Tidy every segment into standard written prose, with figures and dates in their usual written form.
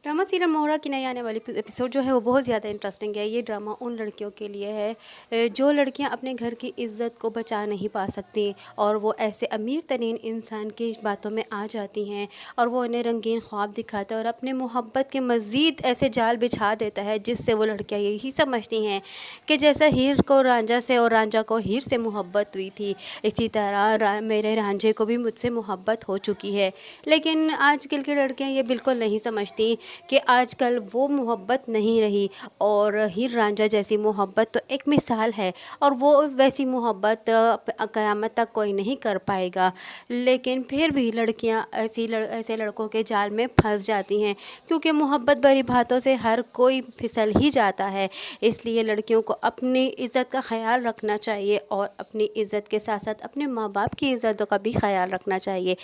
Drama serial मोहरा की नई आने वाली एपिसोड जो है वो बहुत ज़्यादा इंटरेस्टिंग है। ये ड्रामा उन लड़कियों के लिए है जो लड़कियां अपने घर की इज्जत को बचा नहीं पा सकती और वो ऐसे अमीर तरीन इंसान की बातों में आ जाती हैं और वो उन्हें रंगीन ख्वाब दिखाता है और अपने मोहब्बत के मज़ीद ऐसे जाल बिछा देता है जिससे वो लड़कियाँ यही समझती हैं कि जैसा हीर को रांझा से और रांझा को हीर से मोहब्बत हुई थी, इसी तरह मेरे रांझे को भी मुझसे मोहब्बत हो चुकी है। लेकिन आजकल की लड़कियाँ ये बिल्कुल नहीं समझती कि आजकल वो मोहब्बत नहीं रही और हीर रांझा जैसी मोहब्बत तो एक मिसाल है और वो वैसी मोहब्बत क़यामत तक कोई नहीं कर पाएगा। लेकिन फिर भी लड़कियां ऐसे लड़कों के जाल में फंस जाती हैं क्योंकि मोहब्बत भरी बातों से हर कोई फिसल ही जाता है। इसलिए लड़कियों को अपनी इज़्ज़त का ख्याल रखना चाहिए और अपनी इज़्ज़त के साथ साथ अपने माँ बाप की इज़्ज़तों का भी ख्याल रखना चाहिए।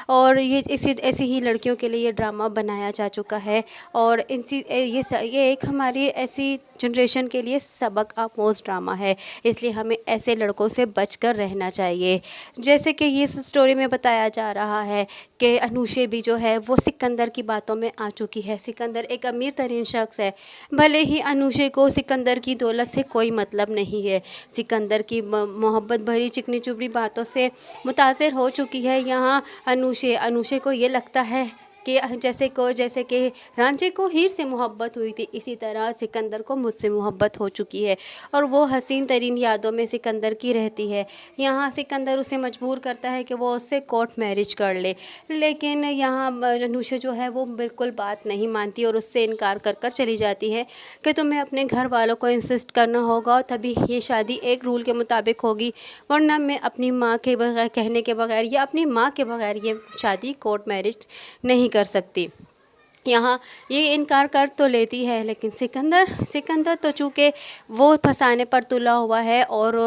और ये ऐसी ही लड़कियों के लिए ये ड्रामा बनाया जा चुका है और ये एक हमारी ऐसी जनरेशन के लिए सबक आमोज़ ड्रामा है। इसलिए हमें ऐसे लड़कों से बचकर रहना चाहिए। जैसे कि ये स्टोरी में बताया जा रहा है कि अनुषे भी जो है वो सिकंदर की बातों में आ चुकी है। सिकंदर एक अमीर तरीन शख्स है, भले ही अनुषे को सिकंदर की दौलत से कोई मतलब नहीं है। सिकंदर की मोहब्बत भरी चिकनी चुपड़ी बातों से मुतासिर हो चुकी है। यहाँ अनुषे को ये लगता है कि जैसे कि रांझे को हीर से मोहब्बत हुई थी, इसी तरह सिकंदर को मुझसे मोहब्बत हो चुकी है और वो हसीन तरीन यादों में सिकंदर की रहती है। यहाँ सिकंदर उसे मजबूर करता है कि वो उससे कोर्ट मैरिज कर ले, लेकिन यहाँ अनुषा जो है वो बिल्कुल बात नहीं मानती और उससे इनकार कर कर चली जाती है कि तुम्हें अपने घर वालों को इंसिस्ट करना होगा और तभी ये शादी एक रूल के मुताबिक होगी, वरना मैं अपनी माँ के बगैर कहने के बगैर या अपनी माँ के बगैर ये शादी कोर्ट मैरिज नहीं कर सकती। यहाँ ये इनकार कर तो लेती है, लेकिन सिकंदर तो चूँकि वो फंसाने पर तुला हुआ है और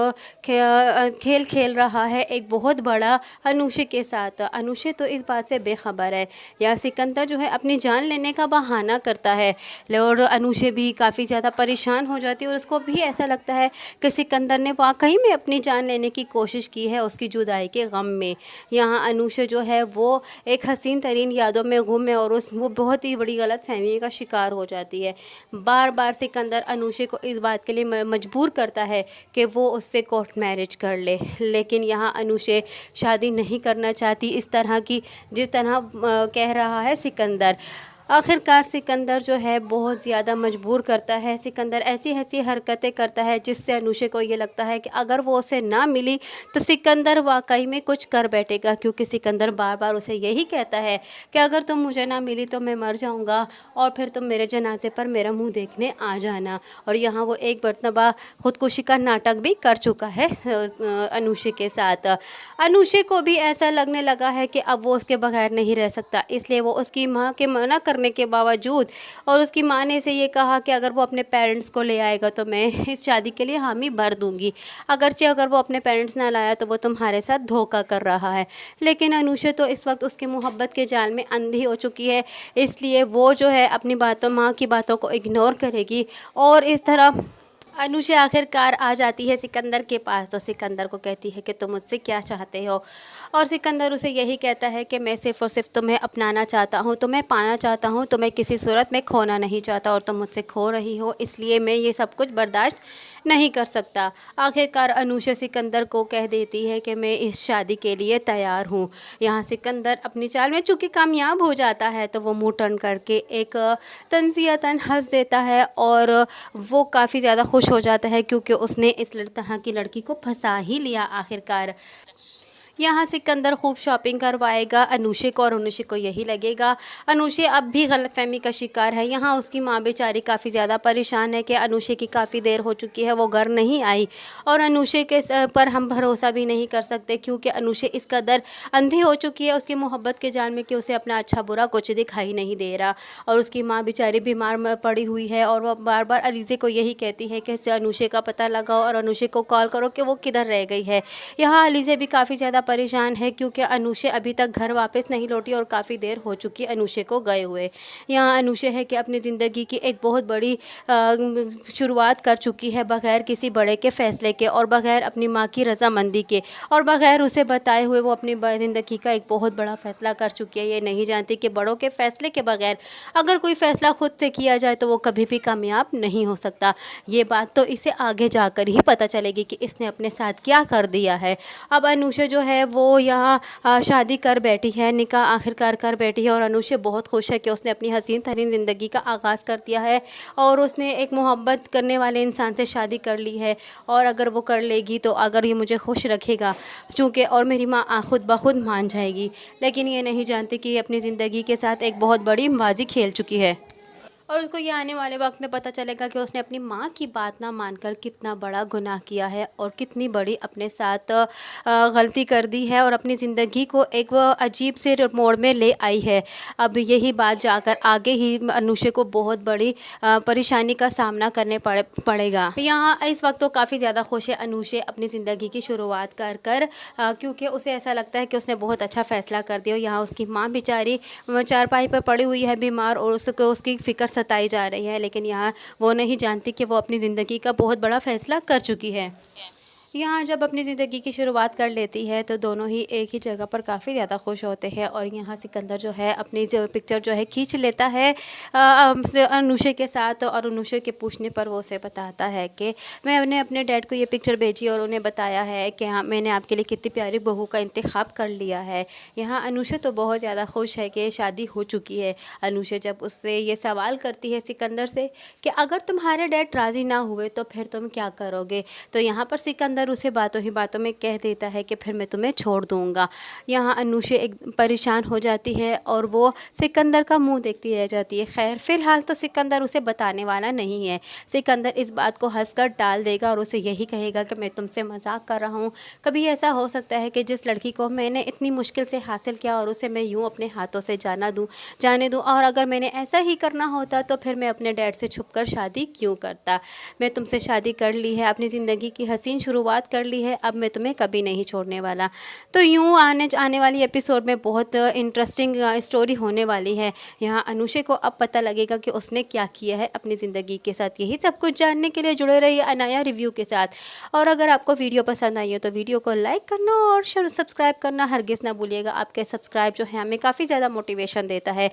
खेल खेल रहा है एक बहुत बड़ा अनुषे के साथ। अनुषे तो इस बात से बेखबर है। या सिकंदर जो है अपनी जान लेने का बहाना करता है और अनुषे भी काफ़ी ज़्यादा परेशान हो जाती है और उसको भी ऐसा लगता है कि सिकंदर ने वाकई में अपनी जान लेने की कोशिश की है उसकी जुदाई के गम में। यहाँ अनुषे जो है वो एक हसीन तरीन यादों में गुम है और वो बहुत ही बड़ी गलतफहमी का शिकार हो जाती है। बार बार सिकंदर अनुषे को इस बात के लिए मजबूर करता है कि वो उससे कोर्ट मैरिज कर ले, लेकिन यहाँ अनुषे शादी नहीं करना चाहती इस तरह की जिस तरह कह रहा है सिकंदर। आखिरकार सिकंदर जो है बहुत ज़्यादा मजबूर करता है। सिकंदर ऐसी ऐसी हरकतें करता है जिससे अनुषे को ये लगता है कि अगर वो उसे ना मिली तो सिकंदर वाकई में कुछ कर बैठेगा, क्योंकि सिकंदर बार बार उसे यही कहता है कि अगर तुम मुझे ना मिली तो मैं मर जाऊंगा और फिर तुम मेरे जनाजे पर मेरा मुंह देखने आ जाना। और यहाँ वो एक मरतबा खुदकुशी का नाटक भी कर चुका है अनुषे के साथ। अनुषे को भी ऐसा लगने लगा है कि अब वो उसके बगैर नहीं रह सकता, इसलिए वो उसकी माँ के मना करने के बावजूद और उसकी माँ ने इसे ये कहा कि अगर वो अपने पेरेंट्स को ले आएगा तो मैं इस शादी के लिए हामी भर दूंगी, अगर वो अपने पेरेंट्स ना लाया तो वो तुम्हारे साथ धोखा कर रहा है। लेकिन अनुषा तो इस वक्त उसके मोहब्बत के जाल में अंधी हो चुकी है, इसलिए वो जो है अपनी बातों माँ की बातों को इग्नोर करेगी और इस तरह अनुषा आखिरकार आ जाती है सिकंदर के पास। तो सिकंदर को कहती है कि तुम मुझसे क्या चाहते हो, और सिकंदर उसे यही कहता है कि मैं सिर्फ़ और सिर्फ तुम्हें अपनाना चाहता हूँ, तुम्हें पाना चाहता हूँ, तुम्हें किसी सूरत में खोना नहीं चाहता और तुम मुझसे खो रही हो, इसलिए मैं ये सब कुछ बर्दाश्त नहीं कर सकता। आखिरकार अनुषा सिकंदर को कह देती है कि मैं इस शादी के लिए तैयार हूँ। यहाँ सिकंदर अपनी चाल में चूँकि कामयाब हो जाता है तो वो मुँह टर्न करके एक तंज़ियतन हंस देता है और वो काफ़ी ज़्यादा खुश हो जाता है क्योंकि उसने इस तरह की लड़की को फंसा ही लिया आखिरकार। यहाँ सिकंदर खूब शॉपिंग करवाएगा अनुषे को और अनुषे को यही लगेगा अनुषे अब भी गलतफहमी का शिकार है। यहाँ उसकी माँ बेचारी काफ़ी ज़्यादा परेशान है कि अनुषे की काफ़ी देर हो चुकी है, वो घर नहीं आई और अनुषे के पर हम भरोसा भी नहीं कर सकते क्योंकि अनुषे इस कदर अंधी हो चुकी है उसकी मोहब्बत के जाल में कि उसे अपना अच्छा बुरा कुछ दिखाई नहीं दे रहा। और उसकी माँ बेचारी बीमार पड़ी हुई है और वह बार बार अलीज़े को यही कहती है कि अनुषे का पता लगाओ और अनुषे को कॉल करो कि वो किधर रह गई है। यहाँ अलीज़े भी काफ़ी ज़्यादा परेशान है क्योंकि अनुषे अभी तक घर वापस नहीं लौटी और काफ़ी देर हो चुकी अनुषे को गए हुए। यहाँ अनुषे है कि अपनी ज़िंदगी की एक बहुत बड़ी शुरुआत कर चुकी है बग़ैर किसी बड़े के फ़ैसले के और बग़ैर अपनी माँ की रज़ामंदी के और बग़ैर उसे बताए हुए वो अपनी ज़िंदगी का एक बहुत बड़ा फ़ैसला कर चुकी है। ये नहीं जानती कि बड़ों के फ़ैसले के बग़ैर अगर कोई फ़ैसला खुद से किया जाए तो वो कभी भी कामयाब नहीं हो सकता। ये बात तो इसे आगे जाकर ही पता चलेगी कि इसने अपने साथ क्या कर दिया है। अब अनुषा जो है वो यहाँ शादी कर बैठी है, निकाह आखिरकार कर बैठी है और अनुषा बहुत खुश है कि उसने अपनी हसीन तरीन ज़िंदगी का आगाज़ कर दिया है और उसने एक मोहब्बत करने वाले इंसान से शादी कर ली है। और अगर वो कर लेगी तो अगर ये मुझे खुश रखेगा चूँकि और मेरी माँ खुद ब खुद मान जाएगी। लेकिन ये नहीं जानती कि ये अपनी ज़िंदगी के साथ एक बहुत बड़ी बाजी खेल चुकी है और उसको ये आने वाले वक्त में पता चलेगा कि उसने अपनी माँ की बात ना मानकर कितना बड़ा गुनाह किया है और कितनी बड़ी अपने साथ गलती कर दी है और अपनी ज़िंदगी को एक अजीब से मोड़ में ले आई है। अब यही बात जाकर आगे ही अनुषा को बहुत बड़ी परेशानी का सामना करने पड़ेगा। यहाँ इस वक्त तो काफ़ी ज़्यादा खुश है अनुषा अपनी ज़िंदगी की शुरुआत कर क्योंकि उसे ऐसा लगता है कि उसने बहुत अच्छा फ़ैसला कर दिया। यहाँ उसकी माँ बेचारी चारपाई पर पड़ी हुई है बीमार और उसको उसकी फ़िक्र सताई जा रही है, लेकिन यहाँ वो नहीं जानती कि वो अपनी ज़िंदगी का बहुत बड़ा फ़ैसला कर चुकी है। यहाँ जब अपनी ज़िंदगी की शुरुआत कर लेती है तो दोनों ही एक ही जगह पर काफ़ी ज़्यादा खुश होते हैं और यहाँ सिकंदर जो है अपनी जो पिक्चर जो है खींच लेता है अनुषा के साथ और अनुषा के पूछने पर वो उसे बताता है कि मैंने अपने डैड को ये पिक्चर भेजी और उन्हें बताया है कि हाँ मैंने आपके लिए कितनी प्यारी बहू का इंतखाब कर लिया है। यहाँ अनुषा तो बहुत ज़्यादा खुश है कि शादी हो चुकी है। अनुषा जब उससे ये सवाल करती है सिकंदर से कि अगर तुम्हारे डैड राज़ी ना हुए तो फिर तुम क्या करोगे, तो यहाँ पर सिकंदर उसे बातों ही बातों में कह देता है कि फिर मैं तुम्हें छोड़ दूंगा। यहाँ अनुषा एक परेशान हो जाती है और वो सिकंदर का मुंह देखती रह जाती है। खैर फ़िलहाल तो सिकंदर उसे बताने वाला नहीं है। सिकंदर इस बात को हंसकर टाल देगा और उसे यही कहेगा कि मैं तुमसे मजाक कर रहा हूँ। कभी ऐसा हो सकता है कि जिस लड़की को मैंने इतनी मुश्किल से हासिल किया और उसे मैं यूँ अपने हाथों से जाने दूँ और अगर मैंने ऐसा ही करना होता तो फिर मैं अपने डैड से छुपकर शादी क्यों करता। मैं तुमसे शादी कर ली है, अपनी ज़िंदगी की हसीन शुरुआत कर ली है, अब मैं तुम्हें कभी नहीं छोड़ने वाला। तो यूँ आने वाली एपिसोड में बहुत इंटरेस्टिंग स्टोरी होने वाली है। यहाँ अनुषा को अब पता लगेगा कि उसने क्या किया है अपनी ज़िंदगी के साथ। यही सब कुछ जानने के लिए जुड़े रहिए अनाया रिव्यू के साथ। और अगर आपको वीडियो पसंद आई हो तो वीडियो को लाइक करना और सब्सक्राइब करना हरगिज़ ना भूलिएगा। आपके सब्सक्राइब जो है हमें काफ़ी ज़्यादा मोटिवेशन देता है।